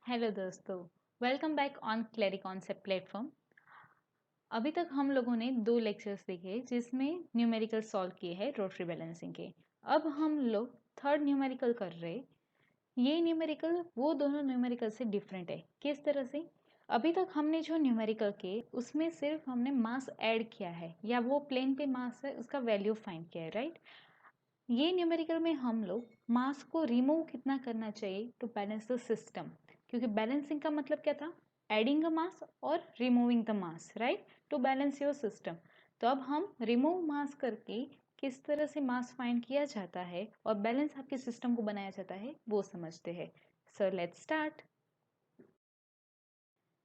Hello दोस्तों, welcome back on Clary concept platform. अभी तक हम लोगों ने दो लेक्चर्स देखे जिसमें न्यूमेरिकल सॉल्व किए हैं रोटरी बैलेंसिंग के। अब हम लोग थर्ड न्यूमेरिकल कर रहे। ये न्यूमेरिकल वो दोनों न्यूमेरिकल से डिफरेंट है। किस तरह से? अभी तक हमने जो न्यूमेरिकल के उसमें सिर्फ हमने मास ऐड किया है या वो प्लेन पे मास है उसका वैल्यू फाइंड किया है, राइट। ये न्यूमेरिकल में हम लोग मास को रिमूव कितना करना चाहिए टू बैलेंस द सिस्टम, क्योंकि बैलेंसिंग का मतलब क्या था? एडिंग अ मास और removing the mass, right, to balance your system. तो अब हम रिमूव मास करके किस तरह से मास फाइंड किया जाता है और बैलेंस आपके सिस्टम को बनाया जाता है वो समझते हैं। So let's start.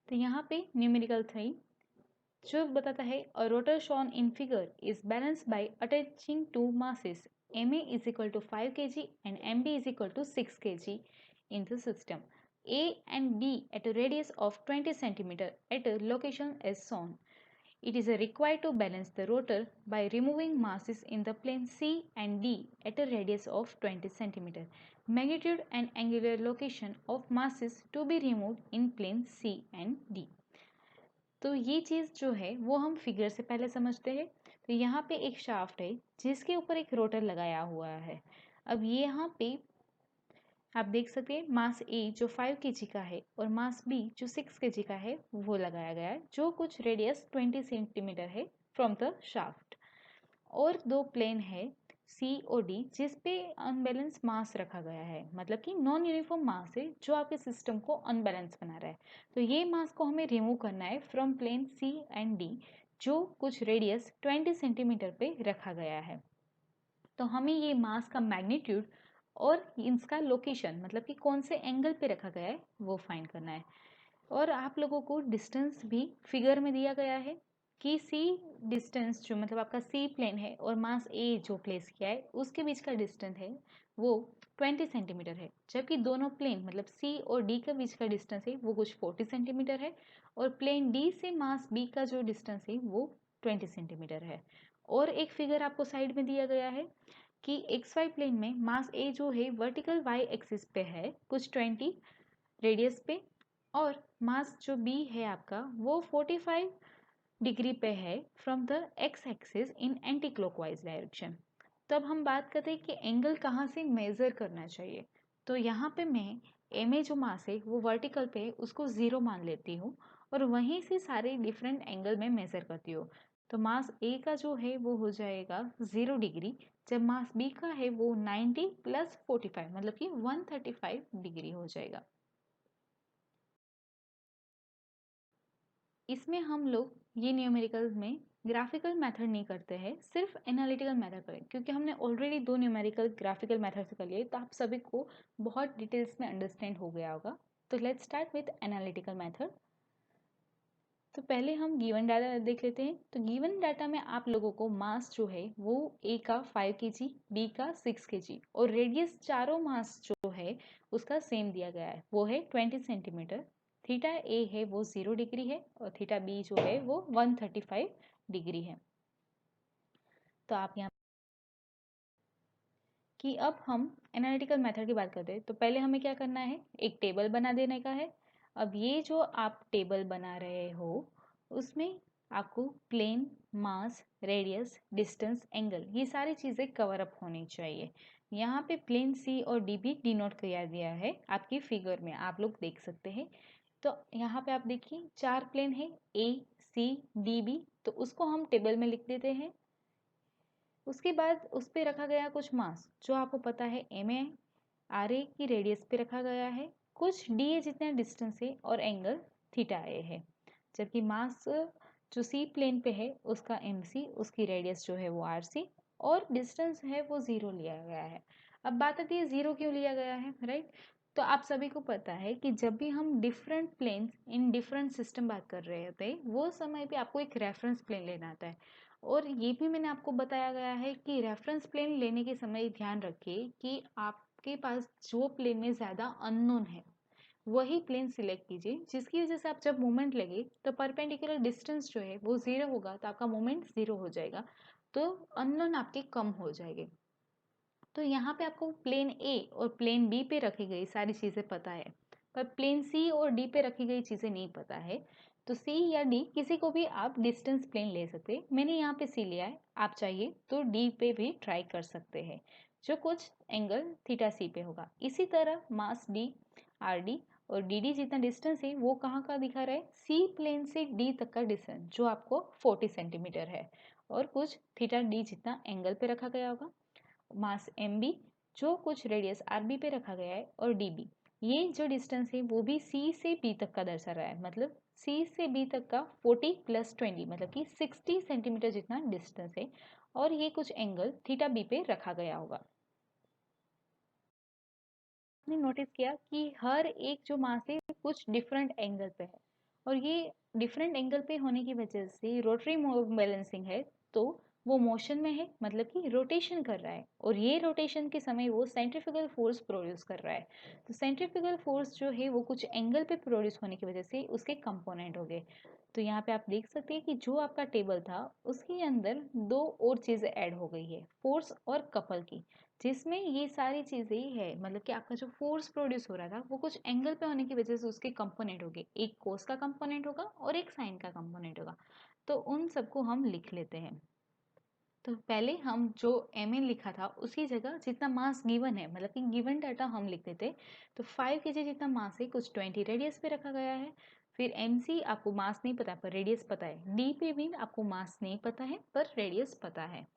तो यहाँ पे न्यूमेरिकल 3 जो बताता है a rotor shown in figure is balanced by attaching two masses ma is equal to 5 kg and mb is equal to 6 kg in the system a and b at a radius of 20 cm at a location as shown. It is required to balance the rotor by removing masses in the plane C and D at a radius of 20 cm. Magnitude and angular location of masses to be removed in plane C and D. तो ये चीज़ जो है वो हम figure से पहले समझते हैं। तो यहाँ पे एक शाफ्ट है जिसके ऊपर एक रोटर लगाया हुआ है। अब ये यहाँ पे आप देख सकते हैं मास ए जो 5 kg का है और मास बी जो 6 kg का है वो लगाया गया है, जो कुछ रेडियस 20 सेंटीमीटर है फ्रॉम द शाफ्ट। और दो प्लेन है सी और डी जिस पे अनबैलेंस मास रखा गया है, मतलब कि नॉन यूनिफॉर्म मास है जो आपके सिस्टम को अनबैलेंस बना रहा है। तो ये मास को हमें रिमूव करना है from plane C and D जो कुछ रेडियस 20 सेंटीमीटर पे रखा गया है। तो हमें ये मास का मैग्नीट्यूड और इसका लोकेशन, मतलब कि कौन से एंगल पे रखा गया है वो फाइंड करना है। और आप लोगों को डिस्टेंस भी फिगर में दिया गया है कि सी डिस्टेंस जो मतलब आपका सी प्लेन है और मास ए जो प्लेस किया है उसके बीच का डिस्टेंस है वो 20 सेंटीमीटर है, जबकि दोनों प्लेन मतलब सी और डी के बीच का डिस्टेंस है वो कुछ 40 सेंटीमीटर है और प्लेन डी से मास बी का जो डिस्टेंस है वो 20 सेंटीमीटर है। और एक फिगर आपको साइड में दिया गया है कि एक्स वाई प्लेन में मास ए जो है वर्टिकल वाई एक्सिस पे है कुछ 20 रेडियस पे, और मास जो बी है आपका वो 45 डिग्री पे है from the x axis in anti clockwise direction. तो अब हम बात करते हैं कि एंगल कहाँ से मेज़र करना चाहिए। तो यहाँ पे मैं एम ए जो मास है वो वर्टिकल पे है उसको 0 मान लेती हूँ और वहीं से सारे डिफरेंट एंगल में मेज़र करती हूँ। तो मास ए का जो है वो हो जाएगा 0 डिग्री, जब मास बी का है वो 90 प्लस 45 मतलब कि 135 डिग्री हो जाएगा। इसमें हम लोग ये न्यूमेरिकल में ग्राफिकल मेथड नहीं करते हैं, सिर्फ एनालिटिकल मेथड करें, क्योंकि हमने ऑलरेडी दो न्यूमेरिकल ग्राफिकल मेथड से कर लिए तो आप सभी को बहुत डिटेल्स में अंडरस्टैंड हो गया होगा। तो let's start with analytical method. तो पहले हम गिवन डाटा देख लेते हैं। तो गिवन डाटा में आप लोगों को मास जो है वो ए का 5 kg, बी का 6 kg और रेडियस चारों मास जो है उसका सेम दिया गया है, वो है 20 सेंटीमीटर। थीटा ए है वो 0 डिग्री है और थीटा बी जो है वो 135 डिग्री है। तो आप यहाँ कि अब हम एनालिटिकल मेथड की बात करते हैं तो पहले हमें क्या करना है, एक टेबल बना देने का है। अब ये जो आप टेबल बना रहे हो उसमें आपको प्लेन, मास, रेडियस, डिस्टेंस, एंगल ये सारी चीज़ें कवर अप होनी चाहिए। यहाँ पे प्लेन सी और डी भी डिनोट किया गया है आपकी फिगर में, आप लोग देख सकते हैं। तो यहाँ पे आप देखिए 4 प्लेन है ए सी डी बी, तो उसको हम टेबल में लिख देते हैं। उसके बाद उस पे रखा गया कुछ मास जो आपको पता है एम ए, आर ए की रेडियस पे रखा गया है, कुछ डी ए जितना डिस्टेंस है और एंगल थीटा ए है। जबकि मास जो सी प्लेन पे है उसका एम सी, उसकी रेडियस जो है वो आर सी और डिस्टेंस है वो 0 लिया गया है। अब बात आती है 0 क्यों लिया गया है, राइट। तो आप सभी को पता है कि जब भी हम different planes in different system बात कर रहे होते हैं वो समय पे आपको एक रेफरेंस प्लेन लेना आता है। और ये भी मैंने आपको बताया गया है कि रेफरेंस प्लेन लेने के समय ध्यान रखिए कि आपके पास जो प्लेन में ज़्यादा अननोन है वही प्लेन सिलेक्ट कीजिए, जिसकी वजह से आप जब मोमेंट लगे तो परपेंडिकुलर डिस्टेंस जो है वो 0 होगा तो आपका मोमेंट 0 हो जाएगा, तो अननोन आपके कम हो जाएंगे। तो यहाँ पे आपको प्लेन ए और प्लेन बी पे रखी गई सारी चीज़ें पता है। पर प्लेन सी और डी पे रखी गई चीज़ें नहीं पता है तो सी या डी किसी को भी आप डिस्टेंस प्लेन ले सकते हैं। मैंने यहाँ पे सी लिया है, आप चाहिए तो डी पे भी ट्राई कर सकते हैं जो कुछ एंगल थीटा सी पे होगा। इसी तरह मास डी, आर डी और डी डी जितना डिस्टेंस है वो कहाँ का दिखा रहा है, सी प्लेन से डी तक का डिस्टेंस जो आपको 40 सेंटीमीटर है और कुछ थीटा डी जितना एंगल पे रखा गया होगा। मास एम बी जो कुछ रेडियस आर बी पे रखा गया है और डी बी ये जो डिस्टेंस है वो भी सी से बी तक का दर्शा रहा है, मतलब सी से बी तक का 40 + 20 मतलब कि 60 सेंटीमीटर जितना डिस्टेंस है और ये कुछ एंगल थीटा बी पे रखा गया होगा। आपने नोटिस किया कि हर एक जो मास है कुछ डिफरेंट एंगल पे है और ये डिफरेंट एंगल पे होने की वजह से रोटरी बैलेंसिंग है तो वो मोशन में है, मतलब कि रोटेशन कर रहा है और ये रोटेशन के समय वो सेंट्रीफ्यूगल फोर्स प्रोड्यूस कर रहा है। तो सेंट्रीफ्यूगल फोर्स जो है वो कुछ एंगल पे प्रोड्यूस होने की वजह से उसके कंपोनेंट हो गए। तो यहाँ पे आप देख सकते हैं कि जो आपका टेबल था उसके अंदर दो और चीज़ें ऐड हो गई है, फोर्स और कपल की, जिसमें ये सारी चीज़ें ही है, मतलब कि आपका जो फोर्स प्रोड्यूस हो रहा था वो कुछ एंगल पे होने की वजह से उसके कंपोनेंट हो गए, एक कोस का कंपोनेंट होगा और एक साइन का कंपोनेंट होगा। तो उन सबको हम लिख लेते हैं। तो पहले हम जो एम एन लिखा था उसकी जगह जितना मास गिवन है, मतलब कि गिवन डाटा हम लिख देते। तो 5 kg जितना मास है कुछ 20 रेडियस पे रखा गया है। फिर एम सी आपको मास नहीं पता पर रेडियस पता है, डी पे भी आपको मास नहीं पता है पर रेडियस पता है,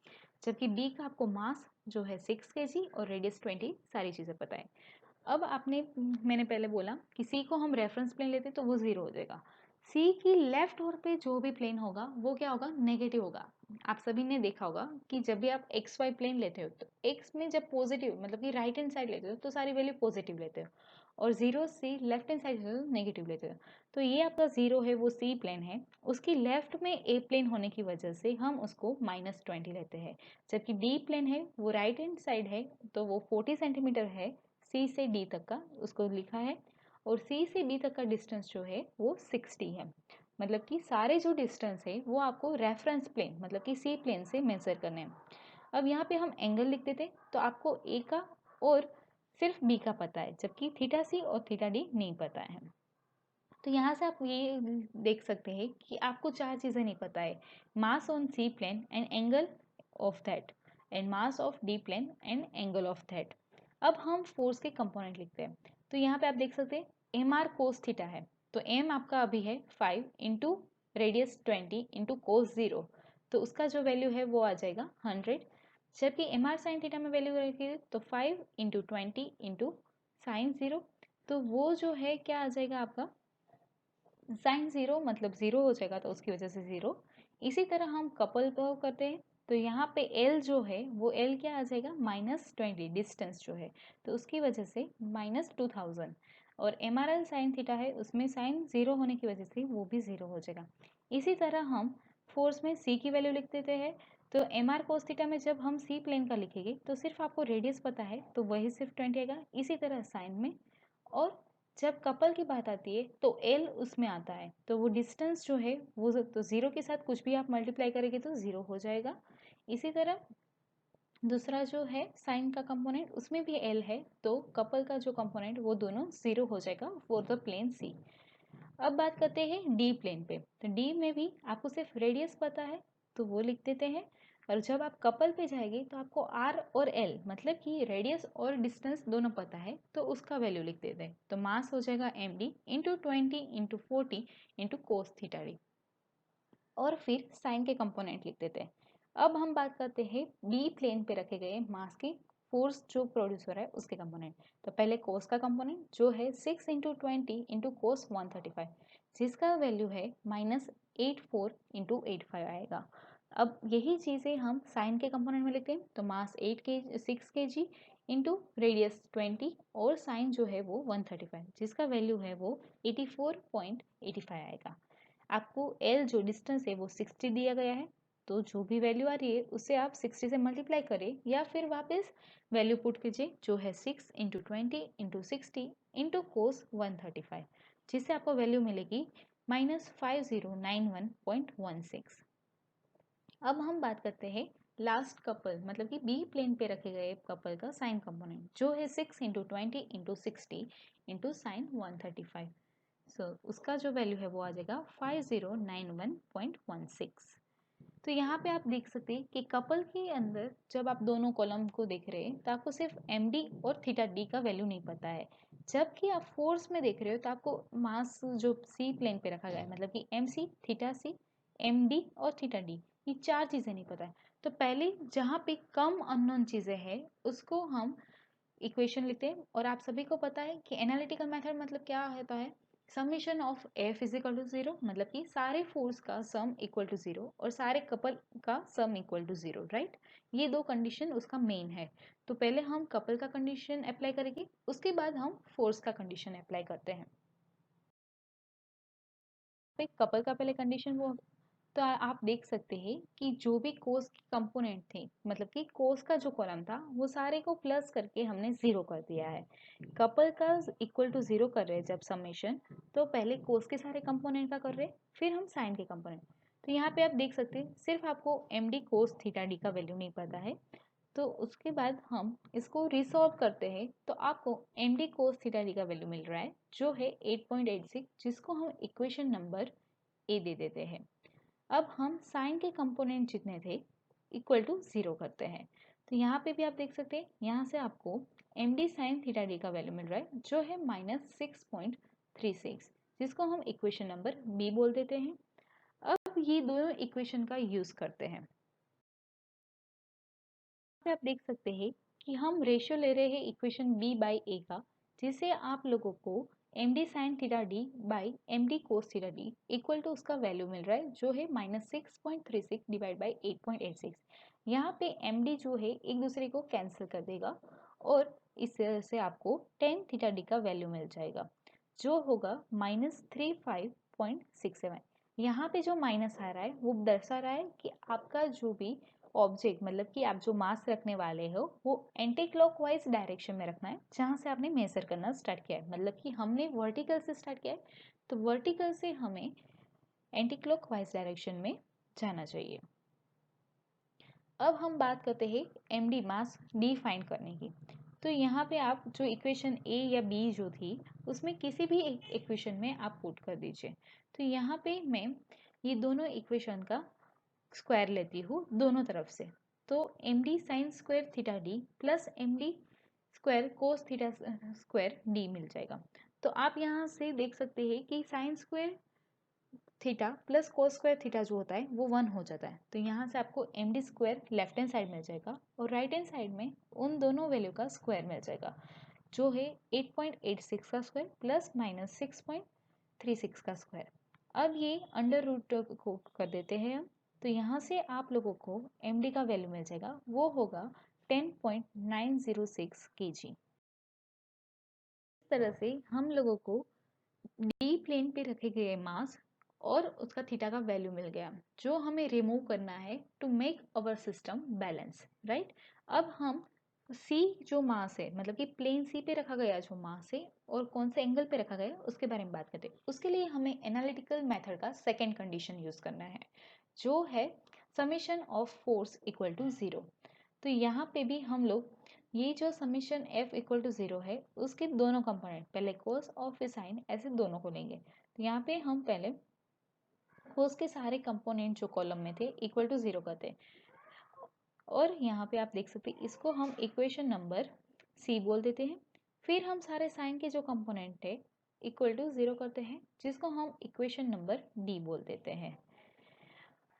जबकि बी का आपको मास जो है 6 kg और रेडियस 20 सारी चीज़ें पता है। अब मैंने पहले बोला कि सी को हम रेफरेंस प्लेन लेते तो वो जीरो हो जाएगा। सी की लेफ्ट ओर पे जो भी प्लेन होगा वो क्या होगा, नेगेटिव होगा। आप सभी ने देखा होगा कि जब भी आप एक्स वाई प्लेन लेते हो तो एक्स में जब पॉजिटिव मतलब कि राइट हैंड साइड लेते हो तो सारी वैल्यू पॉजिटिव लेते हो और जीरो से लेफ्ट हैंड साइड लेते हो नेगेटिव लेते हो। तो ये आपका जीरो है वो सी प्लेन है, उसकी लेफ्ट में ए प्लेन होने की वजह से हम उसको -20 लेते हैं। जबकि डी प्लेन है वो राइट हैंड साइड है तो वो 40 सेंटीमीटर है, सी से डी तक का उसको लिखा है और सी से डी तक का डिस्टेंस जो है वो 60 है। मतलब कि सारे जो डिस्टेंस है वो आपको रेफरेंस प्लेन मतलब कि सी प्लेन से मेजर करने हैं। अब यहाँ पे हम एंगल लिख देते तो आपको ए का और सिर्फ बी का पता है, जबकि थीटा सी और थीटा डी नहीं पता है। तो यहाँ से आप ये देख सकते हैं कि आपको चार चीज़ें नहीं पता है, mass on C plane and angle of that and mass of D plane and angle of that. अब हम फोर्स के कंपोनेंट लिखते हैं। तो यहाँ पे आप देख सकते हैं एम आर कोस थीटा है तो एम आपका अभी है 5 इंटू रेडियस 20 इंटू कोस 0, तो उसका जो वैल्यू है वो आ जाएगा 100। जबकि एम आर साइन थीटा में वैल्यू रहेगी तो 5 इंटू 20 इंटू साइन 0, तो वो जो है क्या आ जाएगा आपका साइन जीरो, मतलब जीरो हो जाएगा तो उसकी वजह से जीरो। इसी तरह हम कपल को करते हैं तो यहाँ पे एल जो है वो एल क्या आ जाएगा -20 डिस्टेंस जो है तो उसकी वजह से -2000। और m r l sine theta है उसमें साइन जीरो होने की वजह से वो भी जीरो हो जाएगा। इसी तरह हम फोर्स में सी की वैल्यू लिख देते हैं। तो एम आर कोस थीटा में जब हम सी प्लेन का लिखेंगे तो सिर्फ आपको रेडियस पता है तो वही सिर्फ 20 आएगा। इसी तरह साइन में, और जब कपल की बात आती है तो एल उसमें आता है तो वो डिस्टेंस जो है वो तो ज़ीरो के साथ कुछ भी आप मल्टीप्लाई करेंगे तो ज़ीरो हो जाएगा। इसी तरह दूसरा जो है साइन का कंपोनेंट उसमें भी एल है तो कपल का जो कंपोनेंट वो दोनों ज़ीरो हो जाएगा फॉर द प्लेन सी। अब बात करते हैं डी प्लेन पे। तो डी में भी आपको सिर्फ रेडियस पता है तो वो लिख देते हैं। और जब आप कपल पे जाएंगे तो आपको आर और एल मतलब कि रेडियस और डिस्टेंस दोनों पता है तो उसका वैल्यू लिख देते हैं। तो मास हो जाएगा m d into 20 into 40 into cos theta d और फिर साइन के कंपोनेंट लिख देते हैं। अब हम बात करते हैं बी प्लेन पे रखे गए मास की फोर्स जो प्रोड्यूस हो रहा है उसके कंपोनेंट। तो पहले कोस का कंपोनेंट जो है 6 इंटू 20 इंटू कोस 135 जिसका वैल्यू है -84 इंटू 85 आएगा। अब यही चीज़ें हम साइन के कंपोनेंट में लिखते हैं तो मास 6 kg इंटू रेडियस 20 और साइन जो है वो 135 जिसका वैल्यू है वो 84.85 आएगा। आपको एल जो डिस्टेंस है वो 60 दिया गया है तो जो भी वैल्यू आ रही है उससे आप 60 से मल्टीप्लाई करें या फिर वापस वैल्यू पुट कीजिए जो है 6 इंटू 20 इंटू 60 इंटू कोस 135 जिससे आपको वैल्यू मिलेगी -5091.16। अब हम बात करते हैं लास्ट कपल मतलब कि बी प्लेन पे रखे गए कपल का साइन कंपोनेंट जो है 6 इंटू 20 इंटू 60 इंटू साइन 135। सो उसका जो वैल्यू है वो आ जाएगा 5091.16। तो यहाँ पे आप देख सकते हैं कि कपल के अंदर जब आप दोनों कॉलम को देख रहे हैं तो आपको सिर्फ एम डी और थीटा डी का वैल्यू नहीं पता है। जबकि आप फोर्स में देख रहे हो तो आपको मास जो सी प्लेन पे रखा गया है मतलब कि एम सी, थीटा सी, एम डी और थीटा डी, ये चार चीज़ें नहीं पता है। तो पहले जहाँ पे कम अननोन चीज़ें हैं उसको हम इक्वेशन लिखते हैं। और आप सभी को पता है कि एनालिटिकल मेथड मतलब क्या होता है, summation of f is equal to zero, मतलब कि सारे फोर्स का सम इक्वल टू जीरो और सारे कपल का sum equal to zero, right. ये दो कंडीशन उसका मेन है। तो पहले हम कपल का कंडीशन अप्लाई करेंगे, उसके बाद हम फोर्स का कंडीशन अप्लाई करते हैं। कपल का पहले कंडीशन वो, तो आप देख सकते हैं कि जो भी कोस के कंपोनेंट थे मतलब कि कोस का जो कॉलम था वो सारे को प्लस करके हमने जीरो कर दिया है। कपल का इक्वल टू जीरो कर रहे हैं जब समेशन, तो पहले कोस के सारे कंपोनेंट का कर रहे हैं फिर हम साइन के कंपोनेंट। तो यहाँ पे आप देख सकते हैं सिर्फ आपको m d cos theta d का वैल्यू नहीं पता है। तो उसके बाद हम इसको रिसॉल्व करते हैं तो आपको m d cos theta d का वैल्यू मिल रहा है जो है 8.86, जिसको हम इक्वेशन नंबर ए दे देते हैं। अब हम साइन के कंपोनेंट जितने थे इक्वल टू जीरो करते हैं। तो यहाँ पे भी आप देख सकते हैं यहाँ से आपको m d sine theta d का वैल्यू मिल रहा है जो है -6.36, जिसको हम इक्वेशन नंबर बी बोल देते हैं। अब ये दोनों इक्वेशन का यूज करते हैं। आप देख सकते हैं कि हम रेशियो ले रहे हैं इक्वेशन बी बाई ए का, जिसे आप लोगों को m d sine theta d by m d cos theta d equal to उसका वैल्यू मिल रहा है जो है -6.36 डिवाइड बाई 8.86। यहाँ पे एम डी जो है एक दूसरे को कैंसिल कर देगा और इस तरह से आपको टेन थीटा डी का वैल्यू मिल जाएगा जो होगा -35.67। यहाँ पे जो माइनस आ रहा है वो दर्शा रहा है कि आपका जो भी ऑब्जेक्ट मतलब कि आप जो मास रखने वाले हो वो एंटी क्लॉकवाइज डायरेक्शन में रखना है जहाँ से आपने मेजर करना स्टार्ट किया है। मतलब कि हमने वर्टिकल से स्टार्ट किया है तो वर्टिकल से हमें एंटी क्लॉकवाइज डायरेक्शन में जाना चाहिए। अब हम बात करते हैं एम डी मास डी फाइंड करने की। तो यहाँ पे आप जो इक्वेशन ए या बी जो थी उसमें किसी भी एक इक्वेशन में आप पुट कर दीजिए। तो यहाँ पे मैं ये दोनों इक्वेशन का स्क्वायर लेती हूँ दोनों तरफ से, तो m d sine square theta d plus m d square cos theta square d मिल जाएगा। तो आप यहाँ से देख सकते हैं कि sine square theta plus cos square theta जो होता है वो 1 हो जाता है। तो यहाँ से आपको m d square left hand side मिल जाएगा और राइट हैंड साइड में उन दोनों वैल्यू का स्क्वायर मिल जाएगा जो है 8.86 का स्क्वायर प्लस -6.36 का स्क्वायर। अब ये अंडर रूट को कर देते हैं हम, तो यहाँ से आप लोगों को एम डी का वैल्यू मिल जाएगा वो होगा 10.906 kg। इस तरह से हम लोगों को डी प्लेन पे रखे गए मास और उसका थीटा का वैल्यू मिल गया जो हमें रिमूव करना है to make our system balance, right. अब हम सी जो मास है मतलब कि प्लेन सी पे रखा गया जो मास है और कौन से एंगल पे रखा गया उसके बारे में बात करते हैं। उसके लिए हमें एनालिटिकल मेथड का सेकेंड कंडीशन यूज करना है जो है summation of force equal to zero. तो यहाँ पे भी हम लोग ये जो summation f equal to zero है उसके दोनों कंपोनेंट पहले कोस और फिर साइन ऐसे दोनों को लेंगे। तो यहाँ पे हम पहले कोस के सारे कंपोनेंट जो कॉलम में थे इक्वल टू जीरो करते हैं और यहाँ पे आप देख सकते हैं इसको हम इक्वेशन नंबर सी बोल देते हैं। फिर हम सारे साइन के जो कंपोनेंट थे इक्वल टू जीरो करते हैं जिसको हम इक्वेशन नंबर डी बोल देते हैं।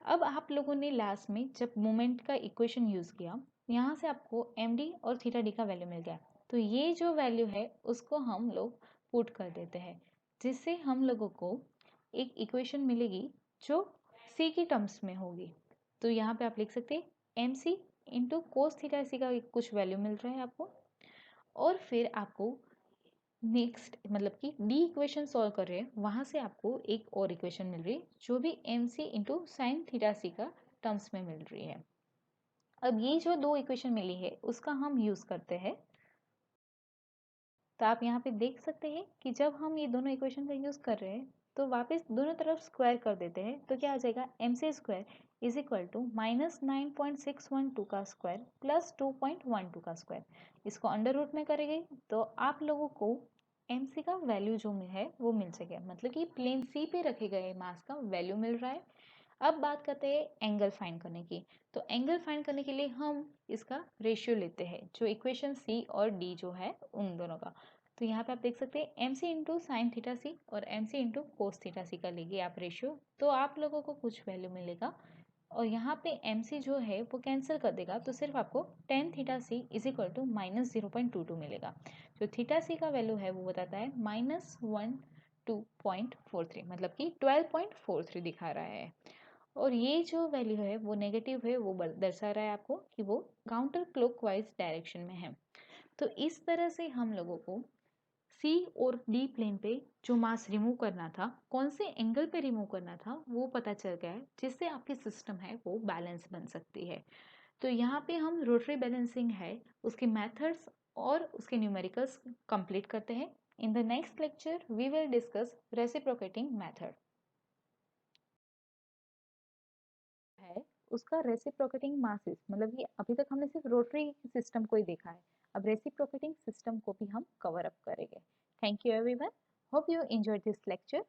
अब आप लोगों ने लास्ट में जब मोमेंट का इक्वेशन यूज़ किया यहाँ से आपको एम डी और थीटा डी का वैल्यू मिल गया। तो ये जो वैल्यू है उसको हम लोग पुट कर देते हैं जिससे हम लोगों को एक इक्वेशन मिलेगी जो सी की टर्म्स में होगी। तो यहाँ पे आप लिख सकते हैं m c into cos theta c का कुछ वैल्यू मिल रहा है आपको और फिर आपको नेक्स्ट मतलब कि डी इक्वेशन सॉल्व कर रहे हैं वहाँ से आपको एक और इक्वेशन मिल रही है जो भी m c into sine theta c का टर्म्स में मिल रही है। अब ये जो दो इक्वेशन मिली है उसका हम यूज़ करते हैं। तो आप यहाँ पे देख सकते हैं कि जब हम ये दोनों इक्वेशन का यूज़ कर रहे हैं तो वापस दोनों तरफ स्क्वायर कर देते हैं तो क्या आ जाएगा m c square is equal to -9.612 का स्क्वायर प्लस 2.12 का स्क्वायर। इसको अंडर रूट में करेंगे तो आप लोगों को mc का वैल्यू जो है वो मिल सके, मतलब कि प्लेन सी पे रखे गए मास का वैल्यू मिल रहा है। अब बात करते हैं एंगल फाइंड करने की। तो एंगल फाइंड करने के लिए हम इसका रेशियो लेते हैं, जो इक्वेशन सी और डी जो है उन दोनों का। तो यहाँ पे आप देख सकते हैं m c into sine theta c और m c into cos theta c का लेंगे आप रेशियो, तो आप लोगों को कुछ वैल्यू मिलेगा। और यहाँ पे एम सी जो है वो कैंसिल कर देगा, तो सिर्फ आपको tan theta c is equal to -0.22 मिलेगा। जो थीटा सी का वैल्यू है वो बताता है -102.43, मतलब कि 12.43 दिखा रहा है। और ये जो वैल्यू है वो नेगेटिव है, वो दर्शा रहा है आपको कि वो काउंटर क्लॉकवाइज डायरेक्शन में है। तो इस तरह से हम लोगों को सी और डी प्लेन पे जो मास रिमूव करना था, कौन से एंगल पे रिमूव करना था, वो पता चल गया है, जिससे आपकी सिस्टम है वो बैलेंस बन सकती है। तो यहाँ पे हम रोटरी बैलेंसिंग है उसके मेथड्स और उसके न्यूमेरिकल्स कंप्लीट करते हैं। In the next lecture we will discuss reciprocating method है, उसका रेसिप्रोकेटिंग मासेस, मतलब कि अभी तक हमने सिर्फ रोटरी सिस्टम को ही देखा है, अब रेसिप्रोकेटिंग सिस्टम को भी हम कवर अप करेंगे। Thank you everyone, hope you enjoyed this lecture.